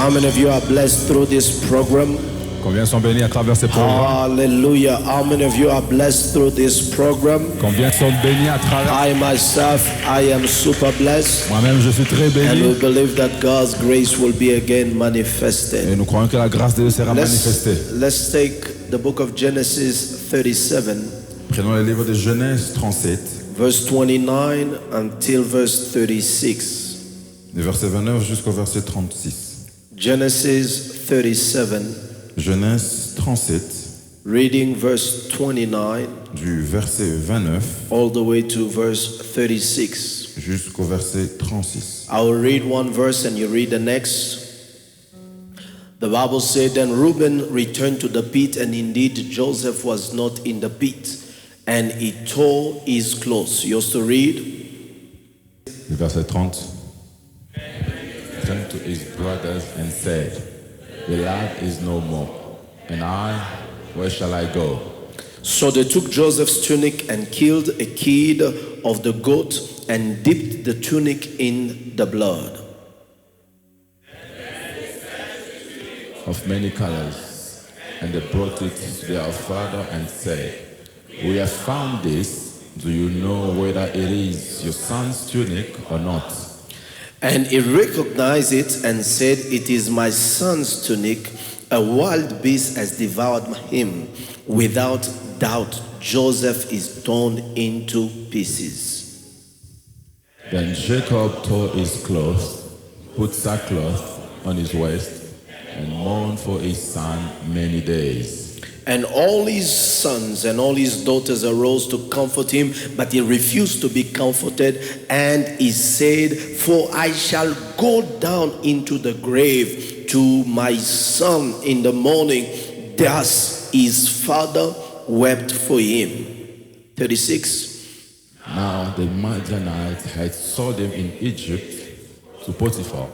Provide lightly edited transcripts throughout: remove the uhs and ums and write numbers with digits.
How many of you are blessed through this program? Combien sont bénis à travers ces programmes? Hallelujah. How many of you are blessed through this program? Combien sont bénis à travers? I myself, I am super blessed. Moi-même, je suis très And we béni. believe that God's grace will be again Et manifested. nous croyons que la grâce de Dieu sera manifestée. Let's take the book of Genesis 37, Prenons le livre de Genèse 37, verse 29 until verse 36. du verset 29 jusqu'au verset 36. Genesis 37, Genèse 37, reading verse 29 du verset 29 all the way to verse 36. jusqu'au verset 36. I will read one verse and you read the next. The Bible said, Then Reuben returned to the pit, and indeed Joseph was not in the pit, and he tore his clothes. You also read, Le verset 30. Turned to his brothers and said, The lad is no more, and I, where shall I go? So they took Joseph's tunic and killed a kid of the goat and dipped the tunic in the blood. Of many colors, and they brought it to their father and said, We have found this. Do you know whether it is your son's tunic or not? And he recognized it and said, It is my son's tunic. A wild beast has devoured him. Without doubt, Joseph is torn into pieces. Then Jacob tore his clothes, put sackcloth on his waist, and mourned for his son many days. And all his sons and all his daughters arose to comfort him, but he refused to be comforted. And he said, For I shall go down into the grave to my son in the morning. Thus his father wept for him. 36. Now the Midianites had sold him in Egypt to Potiphar,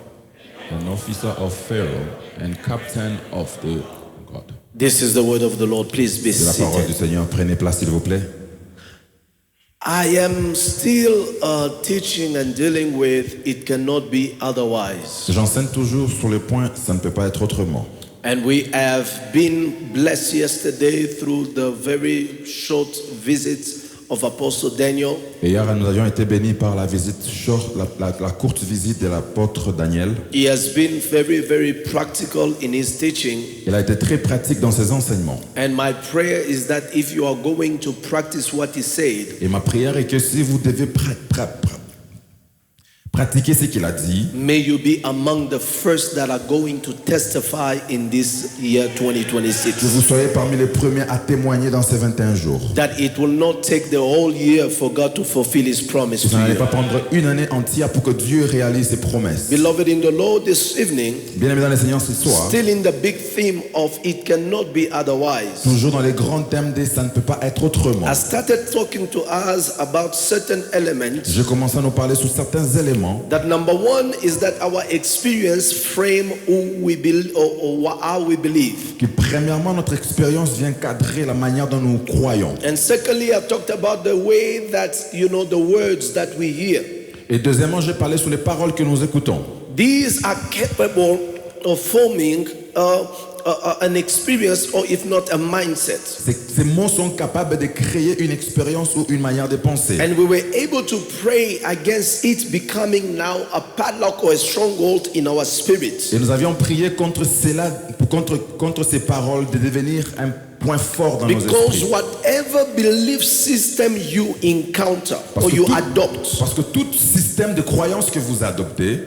an officer of Pharaoh and captain of the God. This is the word of the Lord. Please be C'est la parole du seated. Seigneur. Prenez place, s'il vous plaît. I am still teaching and dealing with it cannot be otherwise. J'enseigne toujours sur le point, ça ne peut pas être autrement. And we have been blessed yesterday through the very short visit of Apostle Daniel. Et hier, nous avions été bénis par la visite short, la courte visite de l'apôtre Daniel. He has been very, very practical in his teaching. Il a été très pratique dans ses enseignements. And my prayer is that if you are going to practice what he said, Et ma prière est que si vous devez pratiquer ce qu'il a dit, may you be among the first that are going to testify in this year que vous 2026. soyez parmi les premiers à témoigner dans ces 21 jours. That it will not take the whole year for God to fulfill his promise Vous to n'allez you. pas prendre une année entière pour que Dieu réalise ses promesses. Beloved in the Lord, this evening, Bien-aimés dans le Seigneur ce soir, still in the big theme of it cannot be otherwise. toujours dans les grands thèmes des ça ne peut pas être autrement. I started talking to us about certain elements. Je commence à nous parler sur certains éléments. That number one is that our experience frame who we believe or how we believe. Que premièrement, notre expérience vient cadrer la manière dont nous croyons. And secondly, I talked about the way that, the words that we hear. Et deuxièmement, j'ai parlé sur les paroles que nous écoutons. These are capable of forming an experience or if not a mindset. Ces mots sont capables de créer une expérience ou une manière de penser. And we were able to pray against it becoming now a padlock or a stronghold in our spirit. Et nous avions prié contre cela, contre ces paroles de devenir un point fort dans nos Because esprits. whatever belief system you encounter or you adopt Parce que tout système de croyance que vous adoptez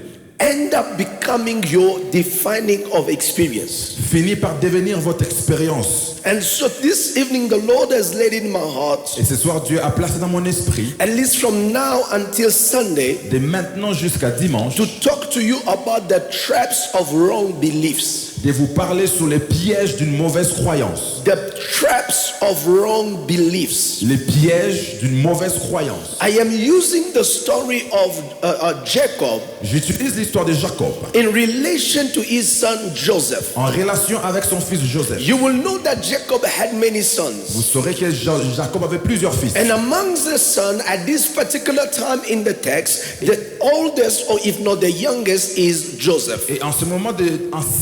end up becoming your defining of experience. finit par devenir votre expérience. And so this evening the Lord has laid in my heart, Et ce soir, Dieu a placé dans mon esprit, at least from now until Sunday, de maintenant jusqu'à dimanche, to talk to you about the traps of wrong beliefs. de vous parler sur les pièges d'une mauvaise croyance. The traps of wrong beliefs. Les pièges d'une mauvaise croyance. I am using the story of Jacob J'utilise l'histoire de Jacob in relation to his son Joseph. en relation avec son fils Joseph. You will know that Jacob had many sons. Vous saurez que Jacob avait plusieurs fils. And amongst the sons at this particular time in the text, the oldest or if not the youngest is Joseph. Et en ces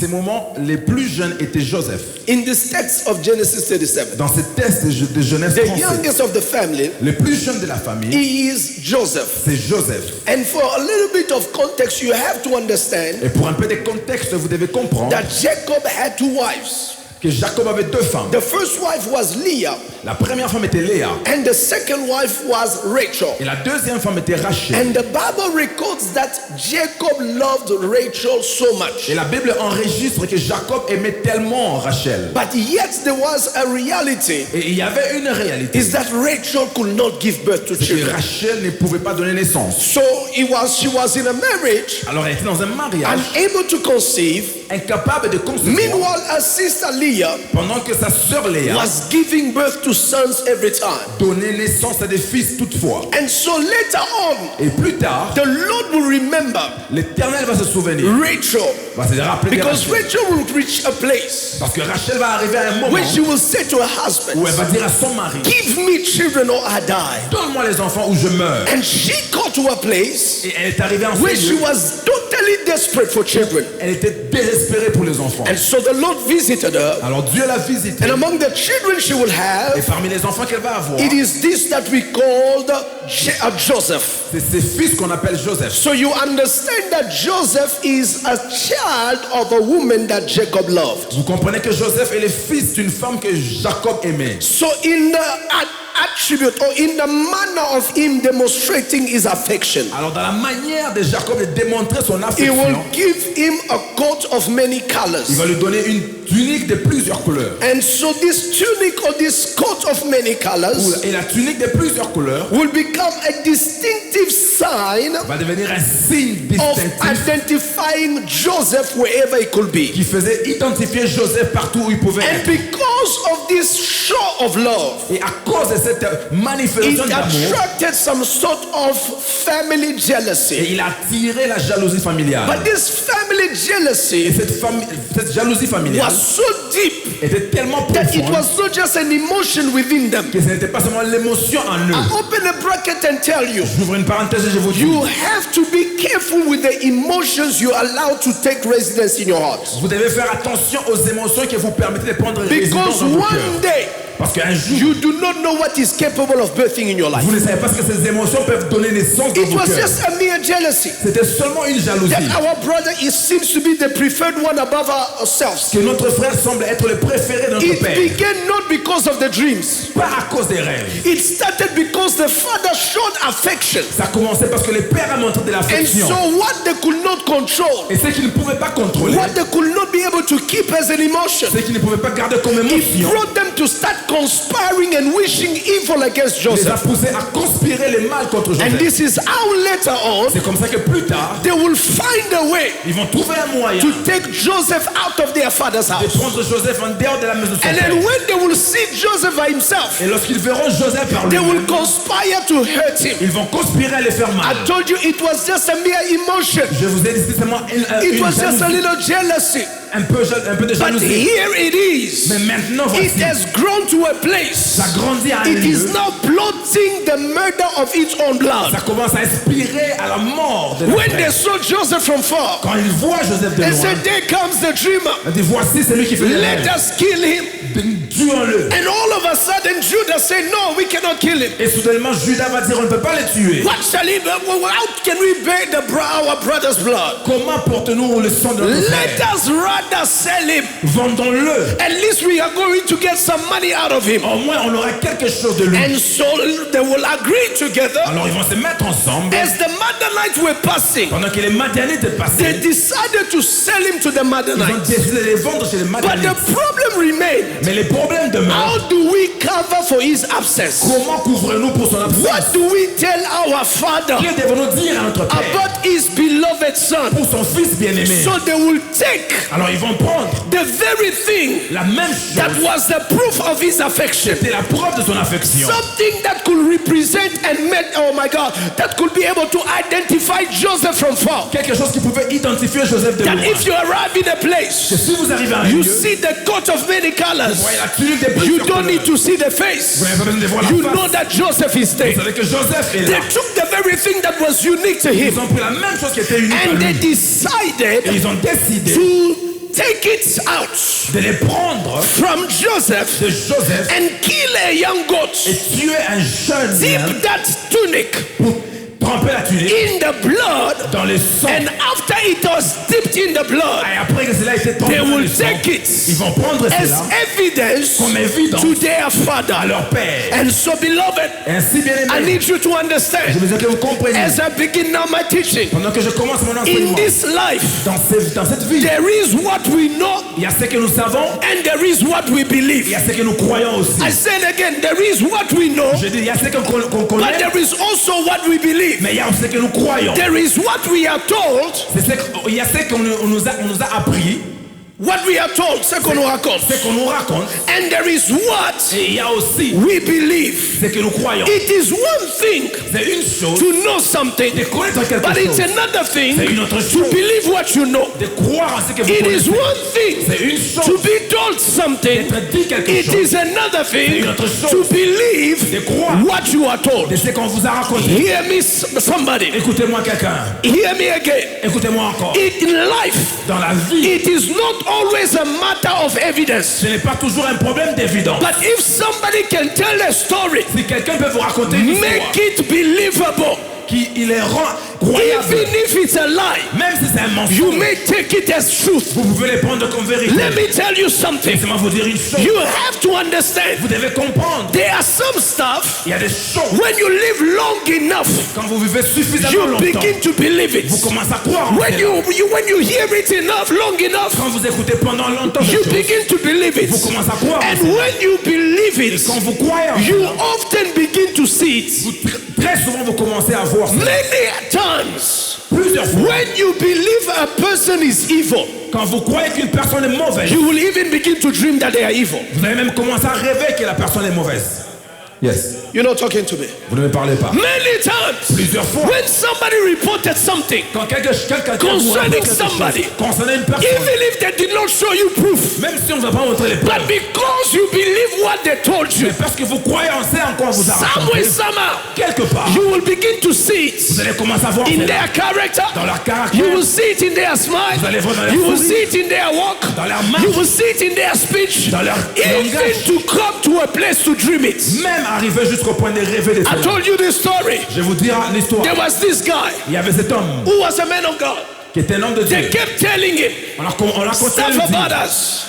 moments, les plus jeunes étaient Joseph. In this text of Genesis 37, Dans ce texte de Genèse the 37, youngest of the family le plus jeune de la famille, is Joseph. c'est Joseph. And for a little bit of context, you have to understand Et pour un peu de contexte, vous devez comprendre that Jacob had two wives. que Jacob avait deux femmes. The first wife was Leah, La première femme était Léa and the second wife was Rachel. et la deuxième femme était Rachel. And the Bible records that Jacob loved Rachel so much. Et la Bible enregistre que Jacob aimait tellement Rachel. But yet there was a reality, Et il y avait une réalité, is that Rachel could not give birth to c'est que children. Rachel ne pouvait pas donner naissance. So she was in a marriage, Alors elle était dans un mariage, unable to conceive. incapable de concevoir, Meanwhile, her sister Leah pendant que sa sœur Léa was giving birth to sons every time. donnait naissance à des fils toutefois. And so later on, Et plus tard, the Lord will remember l'Éternel va se souvenir, Rachel, va se rappeler de because Rachel. Rachel will reach a place Parce que Rachel va arriver à un moment where she will say to her où husband, elle va dire à son mari, give me children or I die. donne-moi les enfants ou je meurs. And she got to a place Et elle est arrivée en where ce she lieu, was totally desperate for children. elle était désespérée pour les enfants. And so the Lord visited her, Alors Dieu l'a visitée. and among the children she will Et have, parmi les enfants qu'elle va avoir, it is this that we called Joseph. c'est ses fils qu'on appelle Joseph. So you understand that Joseph is a child of a woman that Jacob loved. Vous comprenez que Joseph est le fils d'une femme que Jacob aimait. So in the attribute or in the manner of him demonstrating his affection, Alors dans la manière de Jacob de démontrer son he will affection, give him a coat of many il colors. va lui donner une tunique de plusieurs couleurs. And so this tunic or this coat of many colors Et la tunique de plusieurs couleurs will become a distinctive sign va devenir un signe of distinctif identifying Joseph wherever he could be. qui faisait identifier Joseph partout où il pouvait And être. because of this show of love, Et à cause de cette it manifestation d'amour, attracted some sort of family et jealousy. il a attiré la jalousie familiale. But this family Et jealousy cette jalousie familiale was so deep était tellement that it profonde was not just an emotion within them. que ce n'était pas seulement l'émotion en eux. I open a bracket and tell you, J'ouvre une parenthèse et je vous dis, you have to be careful with the emotions you allow to take residence in your heart. vous devez faire attention aux émotions que vous permettez de prendre résidence Because dans vos one cœurs. day, Parce qu'un jour, you do not know what is capable of birthing in your life. vous ne savez pas ce que ces émotions peuvent donner naissance dans It vos was cœurs. just a mere jealousy C'était seulement une jalousie. that our brother seems to be the preferred one above ourselves. Que notre frère semble être le préféré de notre It père. began not because of the dreams. Pas à cause des rêves. It started because the father showed affection. Ça a commencé parce que le père a montré de And l'affection. so what they could not control, Et ce qu'il ne pouvait pas contrôler, what they could not be able to keep as an emotion, ce qu'il ne pouvait pas garder comme it émotion, brought them to start conspiring and wishing evil against les a Joseph. poussés à conspirer le mal contre And Joseph. this is how later on C'est comme ça que plus tard, they will find a way ils vont trouver un moyen to take Joseph out of their father's de house. prendre Joseph en dehors de la maison de son And père. then when they will see Joseph by himself, Et lorsqu'ils verront Joseph par they will lui-même, conspire to hurt him. ils vont conspirer à les faire mal. I told you it was just a mere emotion. Je vous ai dit c'est seulement It was just a jalousie, little jealousy. un peu de But jalousie. here it is. Mais maintenant, It voici, has grown to a place. ça grandit à un It is lieu. now plotting the murder of its own blood. Ça commence à inspirer à la mort de la When they frère. saw Joseph from far, Quand ils voient Joseph de they loin, said, there comes the dreamer. ils disent voici celui qui fait les Let rêves. us kill him. Tuons-le. And all of a sudden, Judah said, no, we cannot kill him. Et soudainement, Judas va dire on ne peut pas les tuer. What shall he do? How can we bear our brother's blood? Comment portons-nous le sang de notre Let frère? us rather sell him. Vendons-le. At least we are going to get some money out of him. Au moins, on aura quelque chose de lui. And so they will agree together. Alors, ils vont se mettre ensemble. As the Midianites were passing, Pendant que les Madianites they passaient, decided to sell him to the ils ont Midianites. décidé de les vendre chez les But Madianites. the problem remained. Mais les problèmes demeurent. How do we cover for his absence? Comment couvrons-nous pour son absence? What do we tell our father Que devons-nous dire à notre père about his beloved son? pour son fils bien-aimé? So they will take Alors Alors ils vont prendre the very thing la même chose. that was the proof of his affection. C'était la preuve de son affection. Something that could represent and meant, oh my God, that could be able to identify Joseph from far. Quelque chose qui pouvait identifier Joseph de That loin. if you arrive in a place, Que si vous arrivez à un you lieu, see the coat of many vous colors, voyez la tunique des you plusieurs don't need couleurs. to see the face. Vous n'avez pas besoin de voir la You face. know that Joseph is Vous there. savez que Joseph est là. They took the very thing that was unique to him Ils ont pris la même chose qui était unique à and they lui. Et decided ils ont décidé to take it out de les prendre from Joseph de Joseph and kill a young et goat. tuer un jeune Dip homme that tunic pour tremper la tunique in the blood, dans le sang. and after it was dipped in the blood, Et après que cela a été trempé they dans le will sang, take it ils vont prendre as cela evidence comme évidence to their à father. leur père. And so, beloved, Ainsi, bien I aimé, need you to je understand veux que vous compreniez, as I begin now my teaching. pendant que je commence mon In enseignement, this life, dans cette vie, there is what we know il y a ce que nous savons, and there is what we il believe. y a ce que nous croyons aussi. I said again, there is what we know, Je dis, il y a ce qu'on but connaît, there is also what we believe. mais il y a ce que nous croyons. There is what we are told, Il y a ce qu'on nous a appris, what we are told, ce qu'on nous raconte. ce qu'on nous raconte, And there is what et il y a aussi we believe. ce que nous croyons. It is one thing C'est une chose to know something, de connaître quelque but it's chose, another thing c'est une autre to chose believe what you know. de croire en ce que vous It is connaissez. one thing C'est une to chose be told something. d'être dit quelque It chose, is another thing une autre chose to believe de croire what you are told. de ce qu'on vous a raconté. Hear me, somebody. Écoutez-moi quelqu'un, Hear me again. écoutez-moi encore. In life, Dans la vie, it is not always a matter of evidence. ce n'est pas toujours un problème d'évidence. But if somebody can tell a story, Si quelqu'un peut vous raconter une histoire make it believable. qui il est rend croyable, Even if it's a lie, même si c'est un you mensonge, may take it as truth. vous pouvez les prendre comme vérité. Let me tell you something. Laissez-moi vous dire une chose. You have to understand. Vous devez comprendre. There are some stuff, Il y a des choses, when you live long enough, quand vous vivez suffisamment you longtemps, begin to believe it. vous commencez à croire en When cela. when you hear it enough, long enough, Quand vous écoutez pendant longtemps des you choses, begin to believe it. vous commencez à croire en And cela. when you believe Et it, quand vous croyez en you cela, often begin to see it. très souvent vous commencez à voir cela. Many times, Plusieurs fois, when you believe a person is evil, quand vous croyez qu'une personne est mauvaise, you will even begin to dream that they are evil. vous allez même commencer à rêver que la personne est mauvaise. Yes. You're not talking to me. Vous ne me parlez pas. Many times, Plusieurs fois, when somebody reported something, quand quelqu'un Concerning vous raconte quelque somebody. chose, concernant une personne, even if they did not show you proof, même si on ne va pas montrer les but preuves, because you believe what they told you, mais parce que vous croyez en ce en quoi on vous a somewhere, raconté, somehow, quelque part, you will begin to see vous it allez commencer à voir in cela their character. dans leur You caractère, will see it in their smile. Vous allez voir dans leur You will sourire, see it in their walk. dans leur marche, You will see it in their speech. dans leur Even langage, to come to a place to dream it. même arriver jusqu'au point de rêver de I cela. told you this story. Je vais vous dire l'histoire. There was this guy Il y avait cet homme who was a man of God. qui était un homme de They Dieu. kept telling him On a continué à stuff lui about dire us,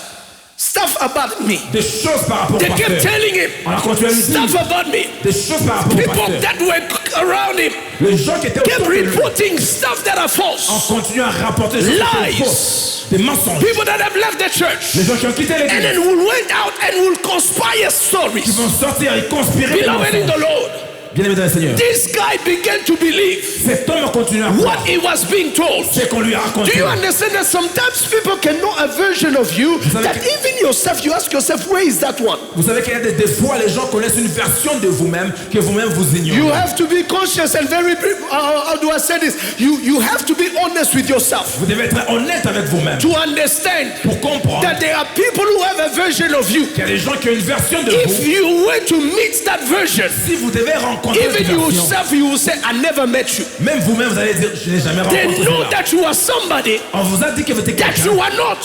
stuff about me. des choses par rapport au They kept pasteur. telling him On a continué à lui stuff dire about me. des choses par rapport au People pasteur. that were around him Les gens qui étaient kept autour de lui reporting stuff that are en false. continuant à rapporter des choses qui sont Lies. fausses, des mensonges. People that have left the church Les gens qui ont quitté and l'église, then will went out and will conspire qui stories. vont sortir et conspirer des Beloved in mensonges. the Lord, Bien aimé dans le Seigneur, this guy began to believe cet homme a continué à what croire he was being told. ce qu'on lui a Do raconté. you understand that sometimes people can know a version of you savez that que- even yourself, you ask yourself, where is that one? Vous savez qu'il y a des fois, les gens connaissent une version de vous-même que vous-même vous ignorez. You have to be conscious and very, how do I say this? You have to be honest with yourself Vous devez être honnête avec vous-même to understand pour comprendre that there are people who have a version of you. qu'il y a des gens qui ont une version de If vous. you were to meet that version, Si vous devez rencontrer cette even version, yourself, you will say, I never met you. même vous-même, vous allez dire, je n'ai jamais They rencontré know cela. that you are somebody On vous a dit que vous êtes that quelqu'un. you are not.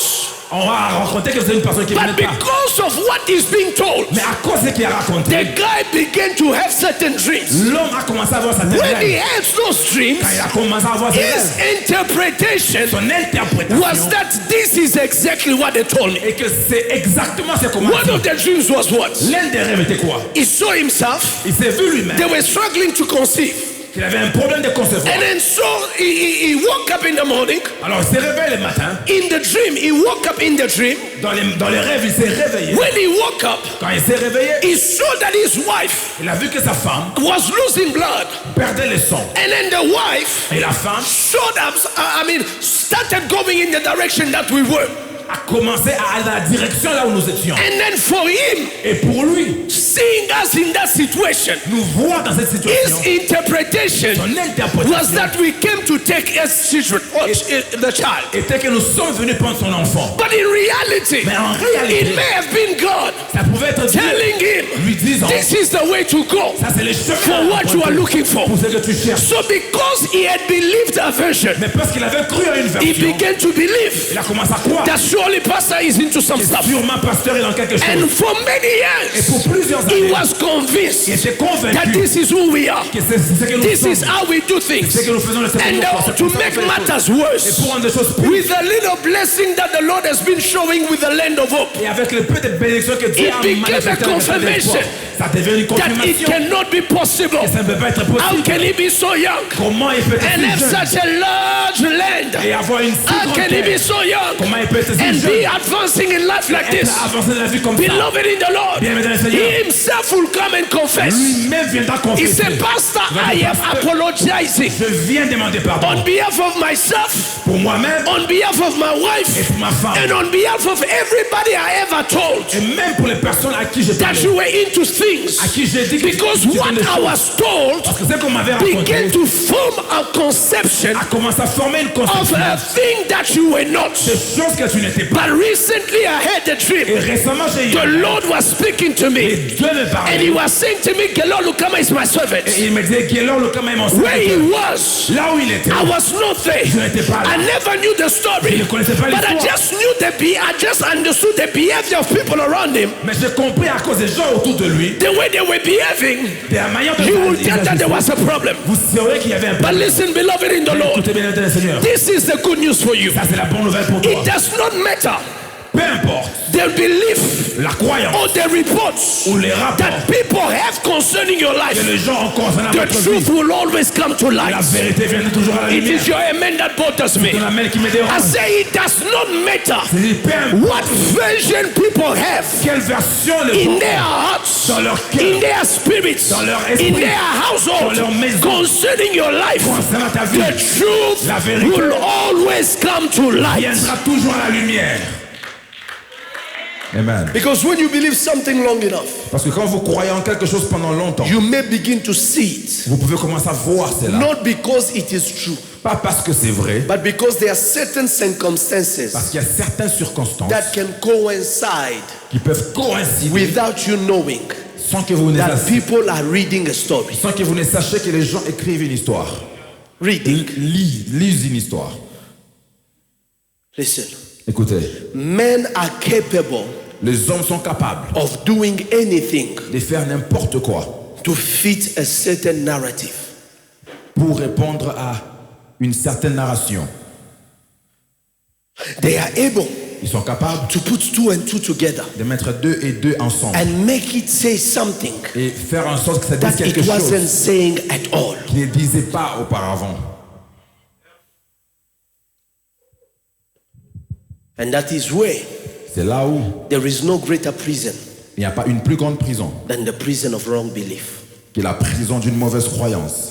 On va rencontrer que vous êtes une personne qui ne But pas. because of what is being told, Mais à cause de ce qu'il a raconté, the guy began to have certain dreams. l'homme a commencé à avoir sa tête. When he had those dreams, Quand il a commencé à avoir ses his rêves, interpretation son was interprétation that this is exactly what they told me. et que c'est exactement ce qu'on m'a One dit. of the dreams was what? L'un des rêves était quoi? He saw himself, Il s'est vu lui-même they were struggling to conceive. qu'il avait un problème de concevoir. And then so he woke up in the morning. Alors il s'est réveillé le matin. In the dream, he woke up in the dream. Dans les rêves, il s'est réveillé. When he woke up, Quand il s'est réveillé, he saw that his wife il a vu que sa femme was losing blood. perdait le sang. And then the wife Et la femme showed up, started going in the direction that we were. a commencé à aller dans la direction là où nous étions. And then for him, Et pour lui, seeing us in that situation, nous voir dans cette situation, his interpretation son was interprétation that we came to take his children, or the child. était que nous sommes venus prendre son enfant. But in reality, Mais en réalité, it may have been God ça pouvait être Dieu telling him, lui disant, this is the way to go ça c'est le chemin for what you are looking for. pour ce que tu cherches. So because he had believed a version, Mais parce qu'il avait cru à une he version, began to believe il a commencé à croire that surely pastor is into some que stuff. sûrement pasteur est dans quelque And chose. for many Et pour years, plusieurs he années, was convinced il était that convaincu this is who we are. que c'est ce que nous This is sommes. how we do C'est things. que nous faisons le And to make matters Et worse, pour rendre des choses plus. with a little blessing that the Lord has been showing with the land of hope, Et avec le peu de bénédictions que Dieu It a became manifesté a avec le confirmation espoir, ça devient une that it confirmation cannot be possible. que ça ne peut pas être How possible. can he be so young Comment il peut être and si have jeune such a large land? et avoir une si How grande can he be terre? so young Comment il peut être si and jeune be advancing in life like et this? être avancé dans la vie comme ça? Beloved in the Lord, Bien-aimé dans le Seigneur. he himself will come and confess. Lui-même viendra He confesser. said, Pastor, Il va I dire, am Pasteur, apologizing je viens demander pardon on behalf of myself, pour moi-même on behalf of my et wife, pour ma femme. and on behalf of everybody I ever told Et même pour les personnes à qui je that parlais, you were into things. à qui j'ai dit que Because tu what étais des I choses. was told Parce que ce qu'on m'avait began raconté to form a conception a commencé à former une of conception a thing that you were not. de choses que tu n'étais pas. But recently I had a Et dream. récemment, j'ai eu The Lord was speaking to et me, Dieu me and parlait. He was saying to me, Gelor Lukama is my servant. Et il me disait qu'il est là, le quand même Where he ensemble. was, Là où il était, I was not there. je n'étais pas I là. never knew the story, Je ne connaissais pas but I l'histoire. just knew I just understood the behavior of people around him. Mais j'ai compris à cause des gens autour de lui, The way they were behaving, de la manière dont you will il tell that there agissait. was a problem. Vous saurez qu'il y avait un But problème. listen, beloved in the Lord, Écoutez bien, le Seigneur. this is the good news for you. Ça, c'est la bonne nouvelle pour toi. It does not matter Peu importe the belief la croyance or the reports ou les rapports that people have concerning your que life. les gens ont concernant The votre truth vie. will always come to La light. vérité vient toujours à la It lumière. is your amen that bothers me. C'est la main qui me I dérange. say it does not matter C'est peu importe what version people have quelle version les in gens their hearts, dans leur cœur, in their spirits, dans leur esprit, in their household, dans leur maison, concerning your life. concernant ta vie, The truth la vérité will always come to light. viendra toujours à la lumière. Amen. Because when you believe something long enough, Parce que quand vous croyez en quelque chose pendant longtemps, you may begin to see it. vous pouvez commencer à voir cela. Not because it is true, Pas parce que c'est vrai, but because there are certain circumstances parce qu'il y a certaines circonstances that can coincide qui peuvent coïncider without you knowing sans que vous ne that sachiez, people are reading a story. sans que vous ne sachiez que les gens écrivent une histoire. Reading. Lisent une histoire. Listen. Écoutez, Men are capable les hommes sont capables of doing anything de faire n'importe quoi to fit a certain narrative. pour répondre à une certaine narration. They are able Ils sont capables to put two and two together de mettre 2 et 2 ensemble and make it say something et faire en sorte que ça dise that quelque it chose wasn't saying at all. qu'il ne disait pas auparavant. And that is where C'est là où there is no greater prison il n'y a pas une plus grande prison than the prison of wrong belief, que la prison d'une mauvaise croyance,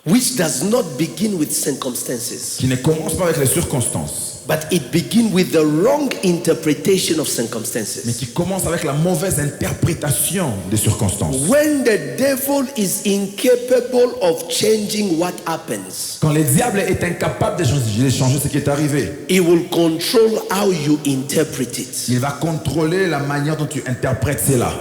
which does not begin with circumstances, qui ne commence pas avec les circonstances, but it begins with the wrong interpretation of mais circumstances. qui commence avec la mauvaise interprétation des circonstances. When the devil is incapable of changing what happens, Quand le diable est incapable de changer ce qui est arrivé, he will control how you interpret it. il va contrôler la manière dont tu interprètes cela.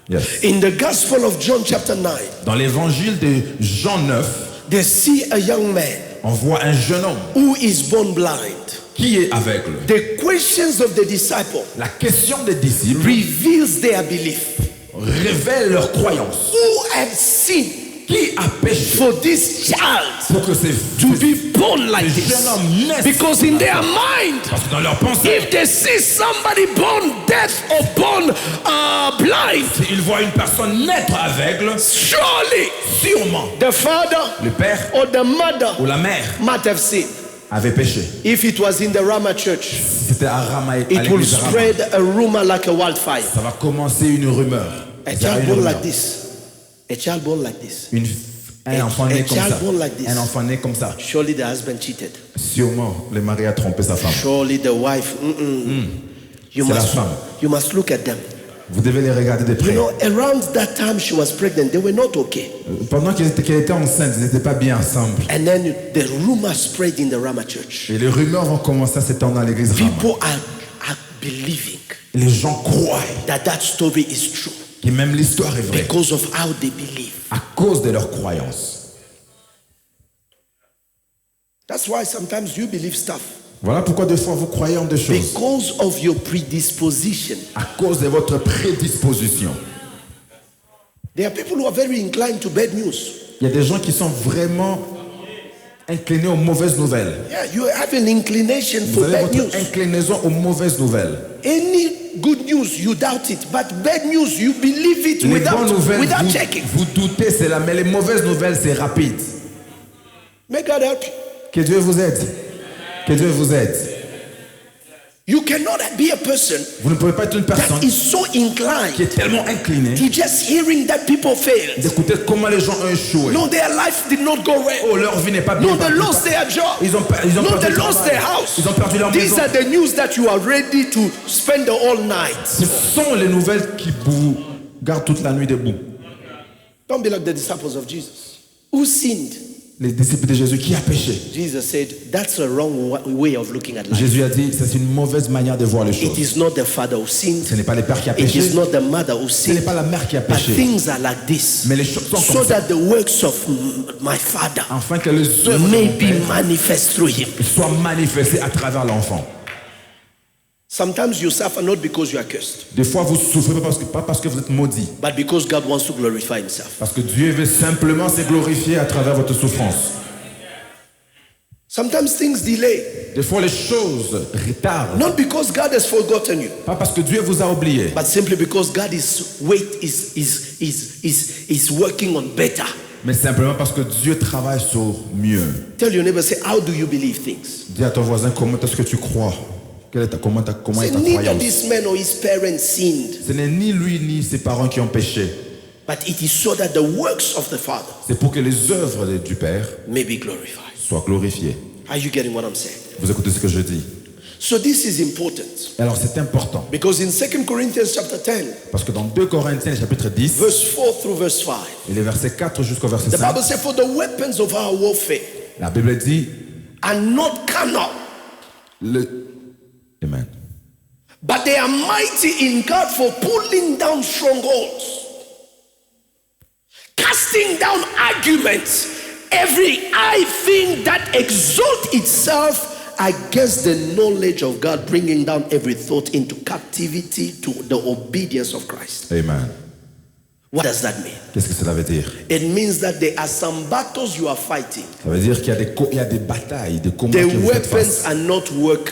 Yes. In the Gospel of John chapter 9, Dans l'évangile de Jean 9, they see a young man on voit un jeune homme who is born blind. qui est aveugle. The questions of the disciple La question des disciples reveals their belief. révèle leur croyance. Who have seen Qui a péché for this child pour que ces to be born like ces this? jeunes hommes naissent? Because in their mind, Parce que dans leur pensée, if they see somebody born deaf or born blind, ils voient une personne naître aveugle, surely sûrement the father le père or the mother ou la mère might have seen. avait péché. If it was in the Rama church, Si c'était à Rama, à it will l'église de Rama, spread a rumor like a wildfire. ça va commencer une rumeur. A Il y aura child une born rumeur. like this. A child born like this. Un enfant né comme child ça. born like this. Un enfant né comme ça. Surely the husband cheated. Sûrement, le mari a trompé sa femme. Surely the wife. You C'est la must, femme. you must look at them. Vous devez les regarder de You près. know, around that time she was pregnant, they were not okay. Pendant qu'elle était enceinte, ils n'étaient pas bien ensemble. And then the rumor spread in the Rama church. Et les rumeurs vont commencer à s'étendre dans l'église Rama. People are believing Et les gens croient that story is true que même l'histoire est vraie because of how they believe. à cause de leur croyance. That's why sometimes you believe stuff Voilà pourquoi des fois vous croyez en des choses because of your predisposition. à cause de votre prédisposition. There are people who are very inclined to bad news. Il y a des gens qui sont vraiment inclinés aux mauvaises nouvelles. Yeah, you have an inclination Vous for avez bad news. votre inclinaison aux mauvaises nouvelles. Any good news, you doubt it. But bad news, you believe it Les bonnes nouvelles, without checking. vous doutez, c'est là, mais les mauvaises nouvelles, c'est rapide. May God help you. Que Dieu vous aide. Que Dieu vous aide. You cannot be a person Vous ne pouvez pas être une personne that is so inclined qui est tellement inclinée to just hearing that people failed. d'écouter comment les gens ont échoué. No, their life did not go well. Oh, leur vie n'est pas bien. No, they lost their job. Ils ont No, perdu they leur lost travail. their house. Ils ont perdu leur These maison. are the news that you are ready to spend the whole night. Ce sont les nouvelles qui vous gardent toute la nuit debout. Don't be like the disciples of Jesus. Who sinned? Les disciples de Jésus, qui a péché? Jesus said, that's a wrong way of looking at life. Jésus a dit, c'est une mauvaise manière de voir les It choses. is not the father who sinned. Ce n'est pas le père qui a It péché. is not the mother who Ce n'est sinned. pas la mère qui a But péché. things are like this. Mais les choses sont So comme ça. that the works of my father Afin que les œuvres de may mon be Père manifest through him. soient manifestées à travers l'enfant. Sometimes you suffer not because you are cursed, Des fois, vous souffrez pas parce que vous êtes maudit. but because God wants to glorify himself. Parce que Dieu veut simplement se glorifier à travers votre souffrance. Sometimes things delay, Des fois, les choses retardent. not because God has forgotten you, Pas parce que Dieu vous a oublié, but simply because God is working on better. mais simplement parce que Dieu travaille sur mieux. Tell your neighbor, say, how do you believe things? Dis à ton voisin, comment est-ce que tu crois? Comment Say, est ta neither croyance? this man or his parents sinned, Ce n'est ni lui ni ses parents qui ont péché. but it is so that the works of the Father C'est pour que les œuvres du Père may be glorified. soient glorifiées. Are you getting what I'm saying? Vous écoutez ce que je dis? So this is important Alors c'est important. because in 2 Corinthians chapter 10, Parce que dans 2 Corinthiens chapitre 10, verse 4 through verse 5, et les versets 4 jusqu'au verset the 5, Bible says, for the weapons of our warfare la Bible dit, are not carnal, Amen. but they are mighty in God for pulling down strongholds, casting down arguments, every high thing that exalts itself against the knowledge of God, bringing down every thought into captivity to the obedience of Christ. Amen. What does that mean? Qu'est-ce que cela veut dire? It means that there are some battles you are fighting. Ça veut dire qu'il y a des batailles, des combats The que vous faites weapons face.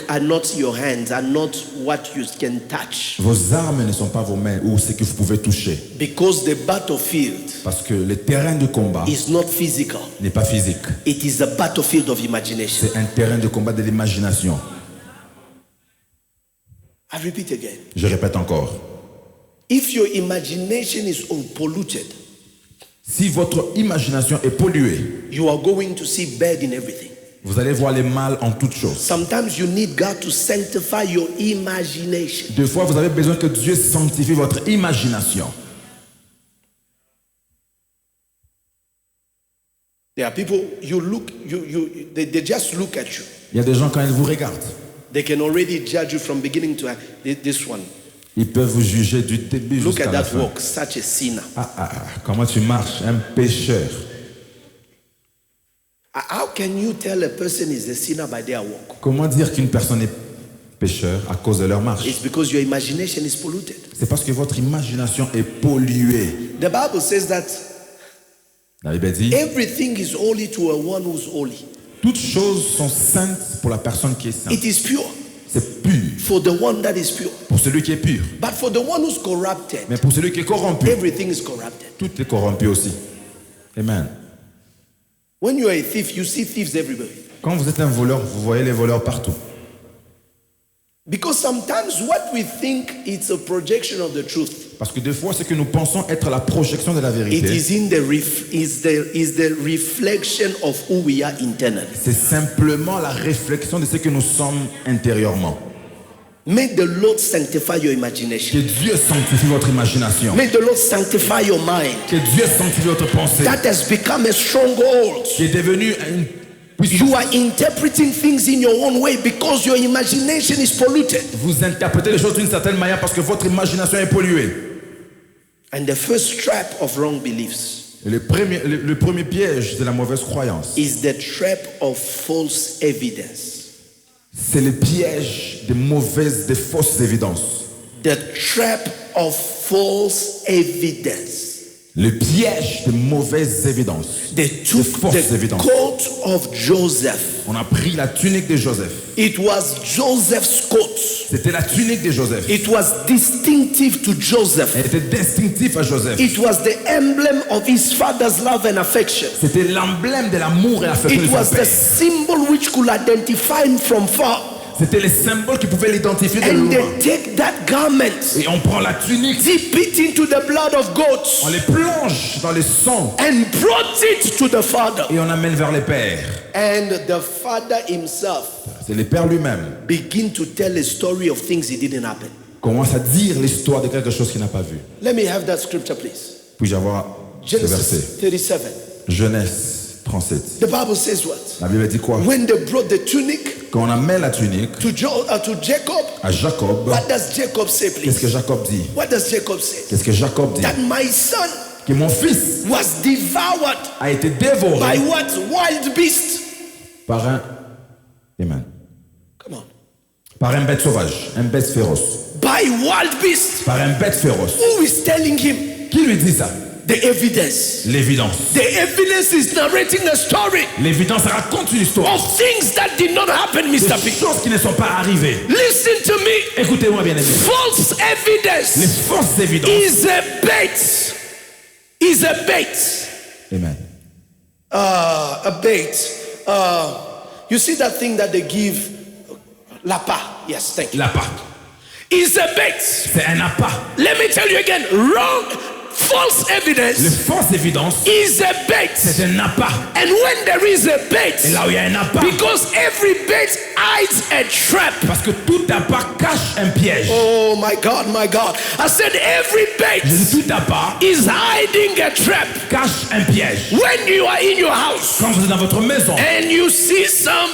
are not your hands, are not what you can touch. Vos armes ne sont pas vos mains ou ce que vous pouvez toucher. Because the battlefield Parce que le terrain de combat is not physical. n'est pas physique. It is a battlefield of imagination. C'est un terrain de combat de l'imagination. I repeat again. Je répète encore. If your imagination is polluted, Si votre imagination est polluée, you are going to see bad in everything. vous allez voir les mal en toutes choses. Sometimes you need God to sanctify your imagination. Des fois, vous avez besoin que Dieu sanctifie votre imagination. There are people they just look at you. Il y a des gens, quand ils vous regardent, They can already judge you from beginning to this one. ils peuvent vous juger du début Look jusqu'à at la that fin. walk, such a sinner. Comment tu marches, un pécheur. How can you tell a person is a sinner by their walk? Comment dire qu'une personne est pécheur à cause de leur marche? It's because your imagination is polluted. C'est parce que votre imagination est polluée. The Bible says that La Bible dit, everything is holy to a one who's holy. toutes choses sont saintes pour la personne qui est sainte. It is pure C'est pur for the one that is pure. pour celui qui est pur. But for the one who's corrupted, Mais pour celui qui est corrompu, everything is corrupted. tout est corrompu aussi. Amen. When you are a thief, you see thieves everywhere. Quand vous êtes un voleur, vous voyez les voleurs partout. Because sometimes what we think is a projection of the truth. Parce que des fois, ce que nous pensons être la projection de la It vérité, is in is the reflection of who we are internally. c'est simplement la réflexion de ce que nous sommes intérieurement. May the Lord sanctify your Que imagination. Dieu sanctifie votre imagination. May the Lord sanctify your mind. Que Dieu sanctifie votre pensée. That has become a stronghold. Qui est devenu une puissance. You are interpreting things in your own way because your imagination is polluted. Vous interprétez les choses d'une certaine manière parce que votre imagination est polluée. And the first trap of wrong beliefs Et le premier piège de la mauvaise croyance, is the trap of false evidence. c'est le piège des fausses évidences. The trap of false evidence. Le piège des mauvaises évidences. They Des took fausses the évidences. coat of Joseph. On a pris la tunique de Joseph. It was Joseph's coat. C'était la tunique de Joseph. It was distinctive to Joseph. Elle était distinctive à Joseph. It was the emblem of his father's love and affection. C'était l'emblème de l'amour et l'affection de It son was the père. symbol which could identify him from far. C'était les symboles qui pouvaient l'identifier de And loin. they take that garment, Et on prend la tunique, dip it into the blood of goats, on les plonge dans le sang and brought it to the father. et on amène vers les pères. And the father himself C'est le père lui-même begin to tell a story of things it didn't happen. commence à dire l'histoire de quelque chose qu'il n'a pas vu. Let me have that scripture, please. Puis-je avoir ce verset? Genesis 37. Genèse 37. The Bible says what? La Bible dit quoi? When they brought the tunic Quand on amène la tunique to Jacob, à Jacob, what does Jacob say, qu'est-ce que please? Jacob dit? What does Jacob say? Qu'est-ce que Jacob dit? That my son Que mon fils was devoured a été by dévoré what? Wild beast. par un... Amen. Come on. Par un bête sauvage, un bête féroce. By wild beast. Par un bête féroce. Who is telling him? Qui lui dit ça? The evidence. L'évidence. The evidence is narrating a story L'évidence raconte une histoire. of things that did not happen, Des Mr. P. choses qui ne sont pas arrivées. Listen to me. Écoutez-moi bien aimé. False Les evidence fausses évidences. is a bait. Is a bait. Amen. A bait. You see that thing that they give? Lapa. Yes, thank you. L'appât. Is a bait. C'est un appât. Let me tell you again. Wrong. False Les evidence fausses évidences, is a bait. c'est un appât. And when there is a bait, Et là où il y a un appât, because every bait hides a trap. parce que tout appât cache un piège. Oh my God, my God. I said every bait Je dis tout appât is hiding a trap. cache un piège. When you are in your house Quand vous êtes dans votre maison and you see some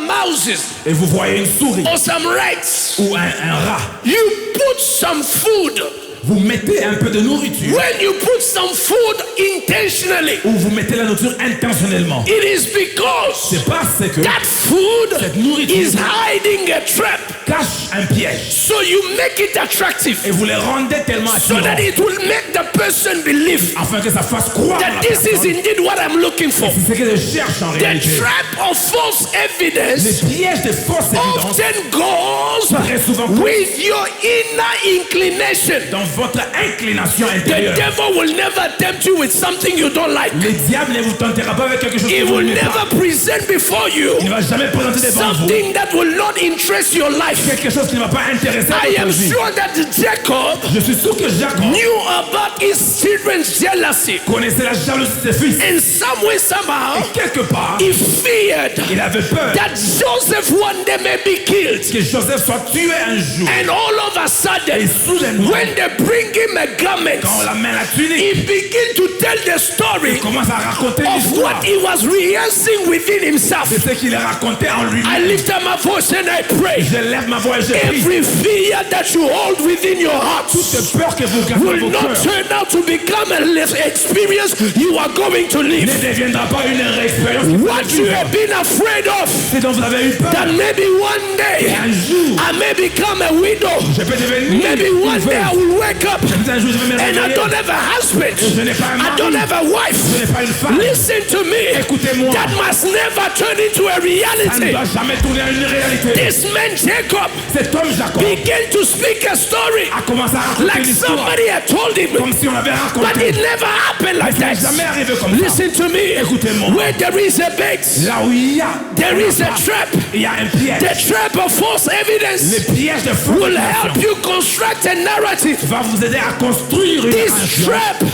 mouses et vous voyez une souris or some rats, ou un rat, you put some food. vous mettez un peu de nourriture When you put some food intentionally, ou vous mettez la nourriture intentionnellement. it is because C'est parce que that food cette nourriture is hiding a trap. cache un piège. So you make it attractive Et vous les rendez tellement so that attirants it will make the person believe afin que ça fasse croire à la that this is personne. indeed what I'm looking for. C'est ce que je cherche en The réalité. trap of false evidence Les pièges de fausses évidences often goes très souvent with your inner inclination. dans votre inclination The intérieure. devil will never tempt you with something you don't like. Le diable ne vous tentera pas avec quelque chose He que vous will n'aimez never pas. present before you Il ne va jamais présenter devant vous something that will not interest your life. quelque chose qui ne va pas intéresser I am votre vie. sure that Jacob Je suis sûr que Jacob knew about his children's jealousy. connaissait la jalousie de ses fils. And some way, somehow, Et quelque part, he feared il avait peur that Joseph one day may be killed. que Joseph soit tué un jour. And all of a Et sudden, soudainement, when they bring him a garment, quand on la met la tunique, he begins to tell the story il commence à raconter of l'histoire. what he was rehearsing within himself. C'est ce qu'il a raconté en lui. I lift up my voice and I pray. Je lève ma voix et je prie. Every fear that you hold within your heart Toute peur que vous gardez dans will vos not cœurs turn out to become an experience you are going to ne live. deviendra pas une expérience. que vous What allez you vivre. have been afraid of, C'est dont vous avez eu peur. that maybe one day Un jour, I may become a widow. je peux devenir Maybe one day I will wake up Peut-être un jour, je vais me and I réveiller. don't have a husband. Je n'ai pas un I don't mari. have a wife. Je n'ai pas une femme. Listen to me. Écoutez-moi. That must never turn into a Ça ne reality. doit jamais tourner à une réalité. This man Jacob Cet homme Jacob began to speak a story a commencé à raconter like une histoire somebody had told him, comme si on l'avait but raconté. it never happened like Ça n'est that. jamais arrivé comme ça. Listen to me. Écoutez-moi. Where there is a bait, Là où il y a, there is a trap. il y a un piège. The trap of false evidence Le piège de will help faux you construct a narrative. va vous aider à construire une This narration. trap,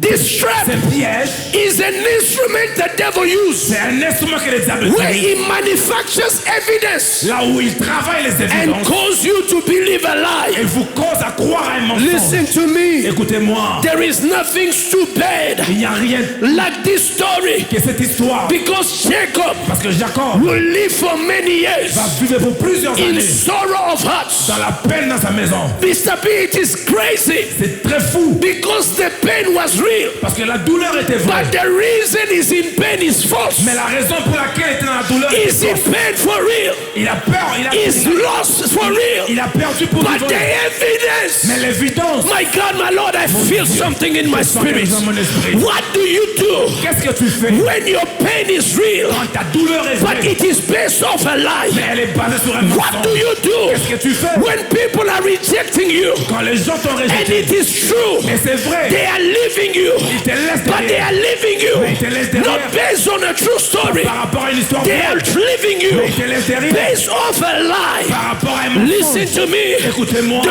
this trap Ce piège, is an instrument the devil uses c'est un instrument que le diable where utilise. he manufactures evidence Là où il travaille les and évidences cause you to believe a et lie. vous cause à croire à un mensonge. Listen to me. Écoutez-moi, There is nothing stupid il n'y a rien like this story que cette histoire. because Jacob Parce que Jacob will live for many years va vivre pour plusieurs in années sorrow of hearts. dans la peine dans sa maison. Mr. B, it is crazy C'est très fou because the pain was real. parce que la douleur était vraie. But the reason he's in pain is false. Mais la raison pour laquelle il était dans la douleur était He's in fausse. pain for real. Il a peur, He's lost for real. il a perdu pour But vivre. the evidence. Mais l'évidence, My God, my Lord, I feel something in my spirit. dans mon esprit. What do you do Qu'est-ce que tu fais when your pain is real, quand ta douleur est but vraie, it is based off a mais lie? elle est basée sur un What do mensonge? you do Qu'est-ce que tu fais when people are rejecting you quand les gens t'ont and rejeté? it is true? Et c'est vrai, They are leaving you, ils te laissent but they derrière. are leaving Mais ils te you laissent derrière not based on a true story. par rapport à une histoire They are vraie. leaving Mais you ils te laissent derrière based off a lie. par rapport à un Listen mensonge. to me. Écoutez-moi,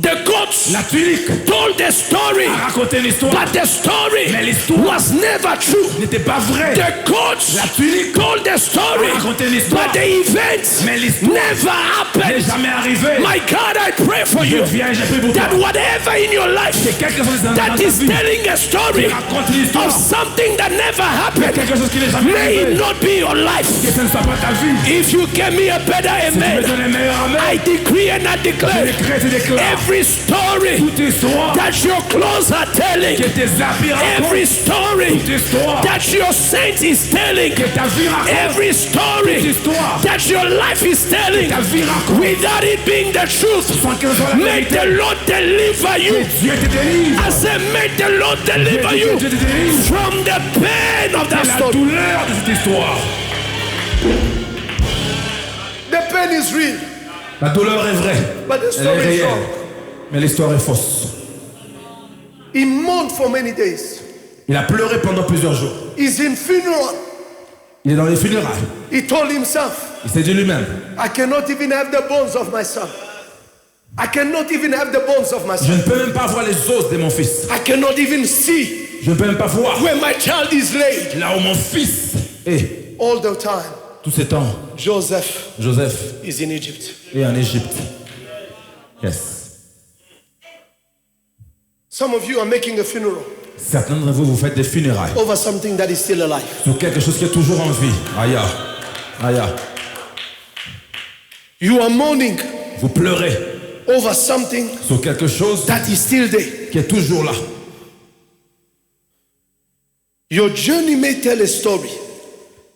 The goats la tunique told the story, a raconté une histoire, but the story mais l'histoire was never true. n'était pas vraie. The goats La tunique told the story, a raconté une histoire, but the event mais l'histoire never n'est happened. jamais arrivée. My God, I pray for Je you viens, j'ai pris pour that toi. whatever in your life C'est quelque chose dans that ta is vie telling a qui story raconte une histoire, of something that never happened, quelque chose qui n'est jamais may it arrivé. not be your life. Que ce ne soit pas ta vie. If you give me a better Tu me amen, donnes les meilleurs amen. I decree and I Je declare décrète et déclare every story toute histoire that your clothes are telling, que tes habits every racontent, story toute histoire that your saint is telling, que ta vie raconte, every toute story histoire that your life is telling, ta vie raconte, without it being the truth, sans que ce soit la may vérité. the Lord deliver you. Que Dieu te délivre. I say, may the Lord deliver you Dieu te délivre from the pain of de that la story. douleur de cette histoire. The pain is real, La douleur est vraie, but the elle est story is réelle, wrong. mais l'histoire est fausse. He mourned for many days. Il a pleuré pendant plusieurs jours. He's in funeral. Il est dans les funérailles. He told himself, Il s'est dit lui-même, I cannot even have the bones of my son. I cannot even have the bones of my je son. ne peux même pas voir les os de mon fils. I cannot even see Je ne peux même pas voir where my child is laid. là où mon fils est. All the time, Tout ce temps, Joseph Joseph is in Egypt. est en Égypte. Yes. Some of you are making a funeral Certains d'entre vous, vous faites des funérailles over something that is still alive. sur quelque chose qui est toujours en vie. Aïe, aïe. You are mourning Vous pleurez over something sur quelque chose that is still there. qui est toujours là. Your journey may tell a story.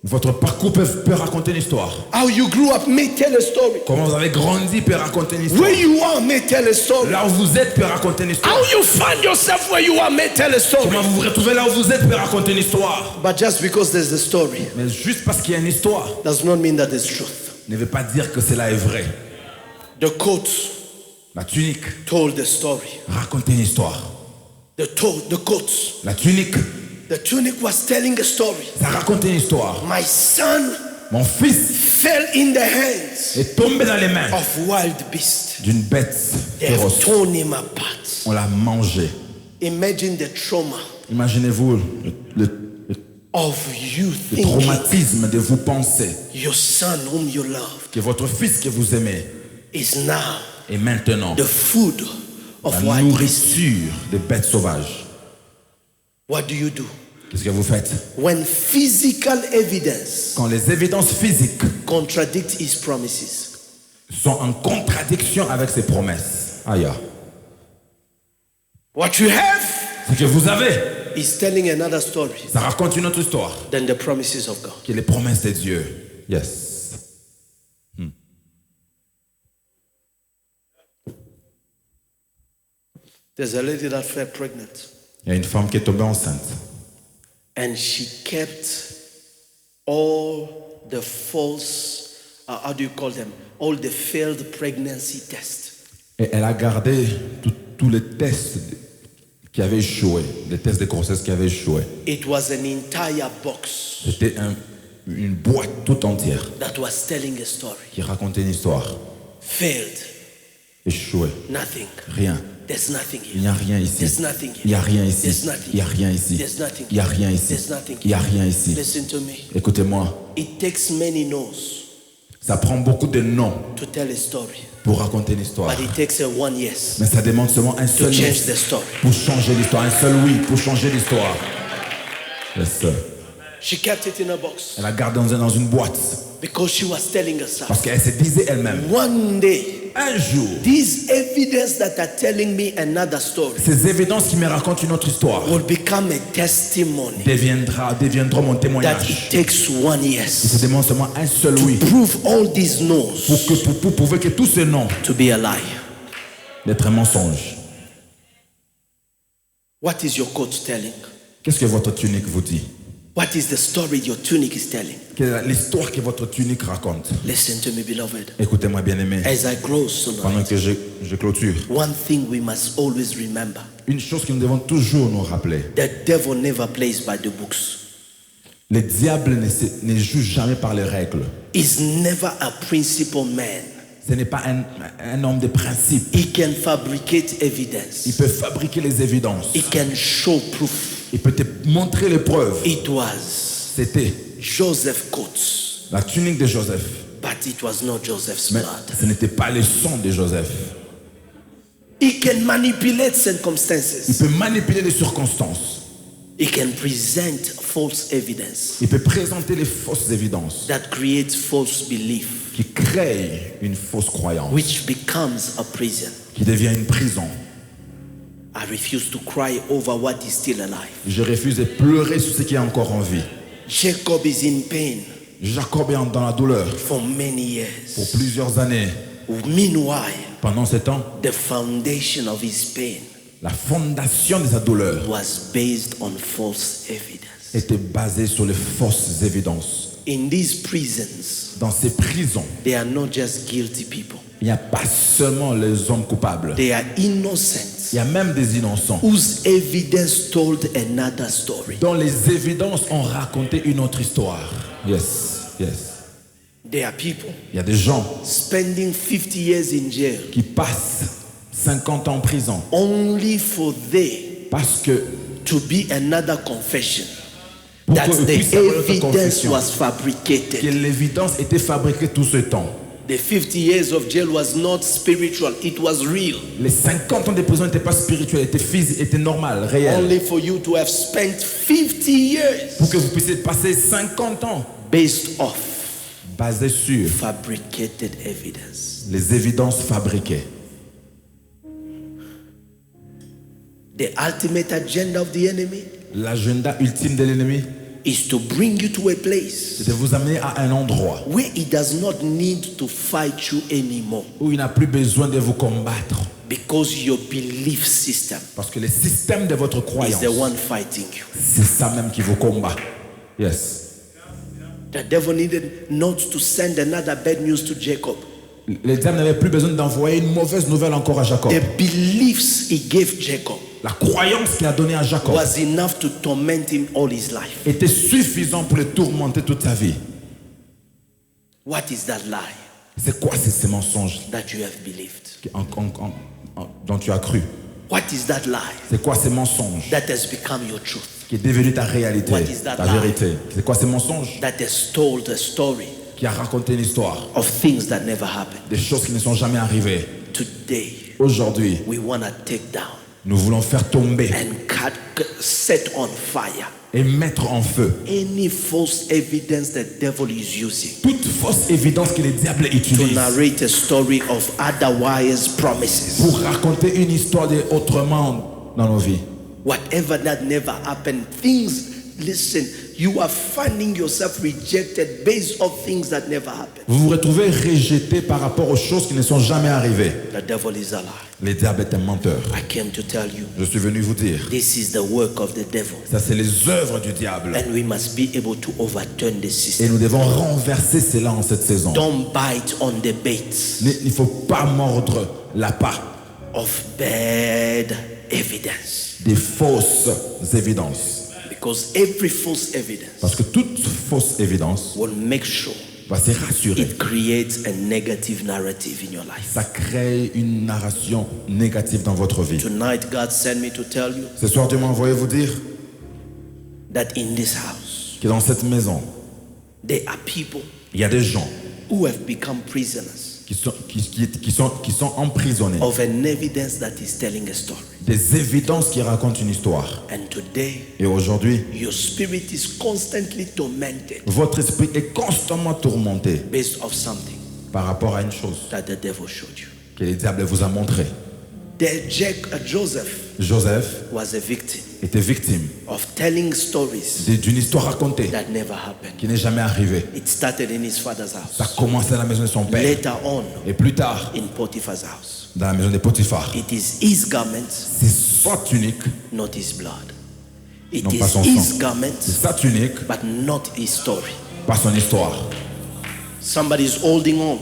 Votre parcours peut raconter une histoire. How you grew up may tell a story. Comment vous avez grandi peut raconter une histoire. Where you are may tell a story. Là où vous êtes peut raconter une histoire. How you find yourself where you are may tell a story. Comment vous vous retrouvez là où vous êtes peut raconter une histoire. But just because there's a story Mais juste parce qu'il y a une histoire does not mean that there's truth. ne veut pas dire que cela est vrai. The coat La tunique told the story. racontait une histoire. The coat, La tunique, the tunic was telling a story. ça racontait une histoire. My son Mon fils fell in the hands est tombé dans les mains of wild beasts. d'une bête They have féroce. torn him apart. On l'a mangé. Imagine the trauma Imaginez-vous le of you le thinking traumatisme de vous penser your son whom you love que votre fils que vous aimez is now est maintenant the food of la wild beasts. nourriture des bêtes sauvages. What do you do? Qu'est-ce que vous faites? When physical evidence Quand les évidences physiques contradict his promises. sont en contradiction avec ses promesses. Aïe. What you have Ce que vous avez, is telling another story ça raconte une autre histoire than the promises of God. que les promesses de Dieu. Yes. There's a lady that fell pregnant Il y a une femme qui est tombée enceinte. and she kept all the false, how do you call them? All the failed pregnancy tests. Et elle a gardé tous les tests qui avaient échoué, les tests de grossesse qui avaient échoué. It was an entire box C'était une boîte toute entière that was telling a story. qui racontait une histoire. failed. échoué. Nothing. Rien. There's nothing Il n'y here. a rien ici. There's nothing Il n'y here. a rien ici. There's nothing. Il n'y a rien ici. There's nothing. Il n'y a rien ici. There's nothing. Il n'y a rien ici. Listen to me. Écoutez-moi, It takes many no's ça prend beaucoup de noms to tell a story, pour raconter une histoire. but it takes a one yes Mais ça demande seulement un to seul change oui the story. pour changer l'histoire. Un seul oui pour changer l'histoire. Yes, sir. She kept it in a box Elle a gardé dans une boîte because she was telling herself, parce qu'elle se disait elle-même, one day, un jour, these evidence that are telling me another story ces évidences qui me racontent une autre histoire will become a testimony deviendront mon that témoignage. it takes one Il yes se demande seulement un seul oui prove all these no's pour prouver que tout ce nom to be a lie. est un mensonge. What is your coat telling? Qu'est-ce que votre tunique vous dit? What is the story your tunic is telling? Quelle est l'histoire que votre tunique raconte? Listen to me, beloved. Écoutez-moi, bien-aimé. As I close Pendant tonight, que je clôture, one thing we must always remember: une chose que nous devons toujours nous rappeler. the devil never plays by the books. Le diable ne joue jamais par les règles. He's never a principled man. Ce n'est pas un homme de principe. He can fabricate Il evidence. peut fabriquer les évidences. He can show proof. Il peut te montrer les preuves. It was C'était Joseph's coat, la tunique de Joseph. but it was not Joseph's Mais blood. ce n'était pas le sang de Joseph. He can manipulate Il circumstances. peut manipuler les circonstances. He can present false evidence Il peut présenter les fausses évidences that creates false belief, qui créent une fausse croyance, which becomes a prison. qui devient une prison. I refuse to cry over what is still alive. Je refuse de pleurer sur ce qui est encore en vie. Jacob is in pain Jacob est dans la douleur for many pour years. plusieurs années. Meanwhile, Pendant ce temps, the foundation of his pain la fondation de sa douleur was based on false evidence. était basée sur les fausses évidences. In these prisons, Dans ces prisons, they are not just guilty people. il n'y a pas seulement les hommes coupables. They are innocents Il y a même des innocents whose evidence told another story. dont les évidences ont raconté une autre histoire. Yes, yes. There are people Il y a des gens spending 50 years in jail qui passent 50 ans en prison only for they parce que to be another confession pour that qu'ils the puissent avoir notre evidence confession was que fabricated. l'évidence était fabriquée tout ce temps. The 50 years of jail was not spiritual, it was real. Les 50 ans de prison n'étaient pas spirituels, étaient physiques, étaient normales, réels. Only for you to have spent 50 years Pour que vous puissiez passer 50 ans based off basés sur fabricated evidence. les évidences fabriquées. The ultimate agenda of the enemy L'agenda ultime de l'ennemi, is to bring you to a place c'est de vous amener à un endroit where he does not need to fight you anymore où il n'a plus besoin de vous combattre. because your belief system Parce que le système de votre is croyance, the one fighting you. c'est ça même qui vous combat. Yes. The devil needed not to send another bad news to Jacob. Le diable n'avait plus besoin d'envoyer une mauvaise nouvelle encore à Jacob. The beliefs he gave Jacob La croyance qu'il a donnée à Jacob was enough to torment him all his life. était suffisant pour le tourmenter toute sa vie. What is that lie C'est quoi ces mensonges that you have believed? dont tu as cru? What is that lie C'est quoi ces mensonges that has become your truth? qui est devenu ta réalité, What is that ta lie? vérité? C'est quoi ces mensonges That has told a story qui a raconté une histoire, of things that never happened. des choses qui ne sont jamais arrivées? Today, Aujourd'hui, we want to take down nous voulons faire tomber and set on fire et mettre en feu any false evidence the devil is using toute fausse évidence que le diable to utilise narrate a story of otherwise promises. pour raconter une histoire de autrement dans nos vies. Whatever that never happened, things, listen, you are finding yourself rejected based on things that never happened. Vous vous retrouvez rejeté par rapport aux choses qui ne sont jamais arrivées. The devil is a lie. Le diable est un menteur. I came to tell you, Je suis venu vous dire, this is the work of the devil. ça c'est les œuvres du diable. And we must be able to overturn the Et system. nous devons renverser cela en cette saison. Don't bite on the baits Il ne faut pas mordre l'appât of bad evidence. des fausses évidences. Because every false evidence Parce que toute fausse évidence will make sure se rassurer. It creates a negative narrative in your life. Ça crée une narration négative dans votre vie. Tonight, God sent me to tell you Ce soir, Dieu m'a envoyé vous dire that in this house, que dans cette maison, there are people il y a des gens who have become prisoners qui sont emprisonnés. of an evidence that is telling a story. Des évidences qui racontent une histoire. And today, Et aujourd'hui, your spirit is constantly tormented votre esprit est constamment tourmenté based off something par rapport à une chose that the devil showed you. que le diable vous a montré. Joseph Joseph was a victim était victime of telling stories d'une histoire racontée that never happened. qui n'est jamais arrivée. It started in his father's Ça house. a commencé à la maison de son père. Later on, Et plus tard, in Potiphar's house. dans la maison de Potiphar. It is his garment, C'est sa tunique, not his blood. It non pas is son his sang. garment, C'est sa tunique, but not his story. pas son histoire. Somebody is holding on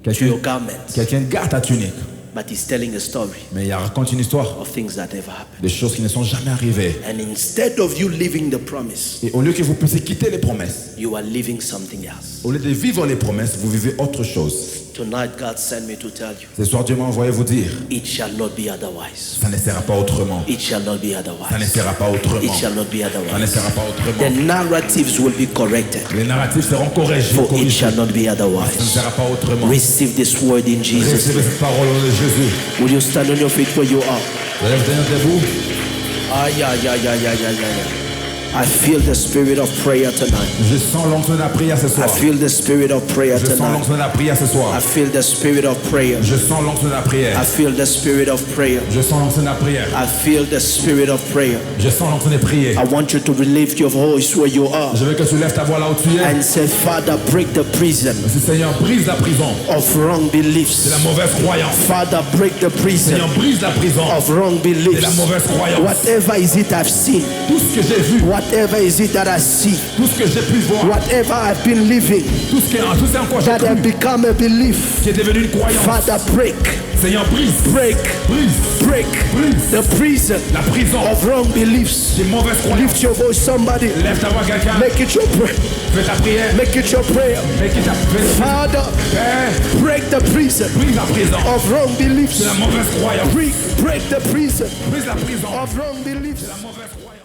to your garment, Quelqu'un garde ta tunique, but he's telling a story mais il raconte une histoire of things that never happened. des choses qui ne sont jamais arrivées. And instead of you living the promise, Et au lieu que vous puissiez quitter les promesses, you are living something else. au lieu de vivre les promesses, vous vivez autre chose. Tonight, God sent me to tell you, Ce soir, Dieu m'a envoyé vous dire, it shall not be otherwise. ça ne sera pas autrement. It shall not be Ça ne otherwise. sera pas autrement. It shall not be Ça ne otherwise. sera pas The autrement. narratives will be corrected, Les narratifs seront corrigés. for it corrigés. shall not be Ça ne otherwise. sera pas autrement. Receive this word in Jesus' Recevez name. cette parole au nom de Jésus. Will you stand on your feet where you are? Vous allez vous tenir debout. Ah, yeah. I feel the spirit of prayer tonight. Je sens l'onction de la prière ce I soir. feel the spirit of prayer Je sens tonight. l'onction de la prière ce soir. I feel the spirit of prayer. Je sens l'onction de la prière. I feel the spirit of prayer. Je sens l'onction de la prière. I feel the spirit of prayer. Je sens l'onction des prières. I want you to relift your voice where you are Je veux que tu lèves ta voix là où tu es. and say, Father, break the prison Si Seigneur, brise la prison of wrong de beliefs. la mauvaise croyance. Father, break the prison Seigneur, brise la prison of wrong de beliefs. la mauvaise croyance. Whatever is it I've seen, Tout ce que j'ai vu, whatever is it that I see, tout ce que j'ai pu voir, whatever I've been living tout ce encore j'ai that have cru, become a belief, qui est devenu une croyance. Father, break, Seigneur, brise, break, brise, break brise the prison la prison of wrong beliefs. des mauvaises croyances. Lift your voice, somebody. Lève ta voix, quelqu'un. Make it your prayer. Fais ta prière. Make it your prayer. Fais ta Father, Père, break the prison brise la prison of wrong beliefs. de la mauvaise croyance. Break the prison Brise la prison of wrong beliefs. de la mauvaise croyance.